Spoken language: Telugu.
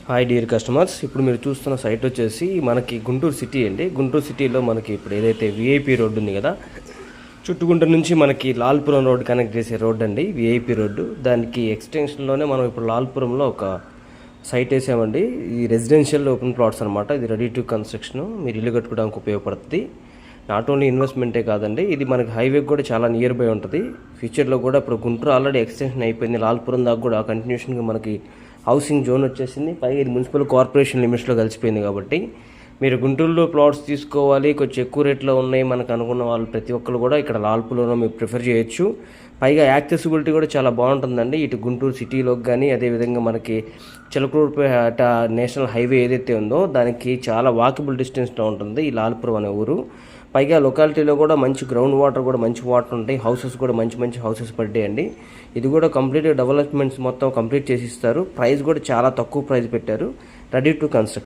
హాయ్ డియర్ కస్టమర్స్, ఇప్పుడు మీరు చూస్తున్న సైట్ వచ్చేసి మనకి గుంటూరు సిటీ అండి. గుంటూరు సిటీలో మనకి ఇప్పుడు ఏదైతే విఐపి రోడ్డు ఉంది కదా, చుట్టుగుంట నుంచి మనకి లాల్పురం రోడ్ కనెక్ట్ చేసే రోడ్ అండి, విఐపి రోడ్డు. దానికి ఎక్స్టెన్షన్లోనే మనం ఇప్పుడు లాల్పురంలో ఒక సైట్ వేసామండి. ఈ రెసిడెన్షియల్ ఓపెన్ ప్లాట్స్ అనమాట. ఇది రెడీ టు కన్స్ట్రక్షన్, మీరు ఇల్లు కట్టుకోవడానికి ఉపయోగపడుతుంది. నాట్ ఓన్లీ ఇన్వెస్ట్మెంటే కాదండి, ఇది మనకి హైవేకి కూడా చాలా నియర్ బై ఉంటుంది. ఫ్యూచర్లో కూడా ఇప్పుడు గుంటూరు ఆల్రెడీ ఎక్స్టెన్షన్ అయిపోయింది, లాల్పురం దాకా కూడా కంటిన్యూషన్గా మనకి హౌసింగ్ జోన్ వచ్చేసింది. పైగా ఇది మున్సిపల్ కార్పొరేషన్ లిమిట్స్లో కలిసిపోయింది. కాబట్టి మీరు గుంటూరులో ప్లాట్స్ తీసుకోవాలి, కొంచెం ఎక్కువ రేట్లో ఉన్నాయి మనకు అనుకున్న వాళ్ళు ప్రతి ఒక్కరు కూడా ఇక్కడ లాల్పురంలో మీరు ప్రిఫర్ చేయొచ్చు. పైగా యాక్సెసిబిలిటీ కూడా చాలా బాగుంటుందండి, ఇటు గుంటూరు సిటీలోకి కానీ, అదేవిధంగా మనకి చిలకలూరుపేట నేషనల్ హైవే ఏదైతే ఉందో దానికి చాలా వాకబుల్ డిస్టెన్స్లో ఉంటుంది ఈ లాల్పురం అనే ఊరు. పైగా లొకాలిటీలో కూడా మంచి గ్రౌండ్ వాటర్ కూడా మంచి వాటర్ ఉంటాయి. హౌసెస్ కూడా మంచి మంచి హౌసెస్ పడ్డాయండి. ఇది కూడా కంప్లీట్ డెవలప్మెంట్స్ మొత్తం కంప్లీట్ చేసి ఇస్తారు. ప్రైస్ కూడా చాలా తక్కువ ప్రైస్ పెట్టారు. Ready to construct.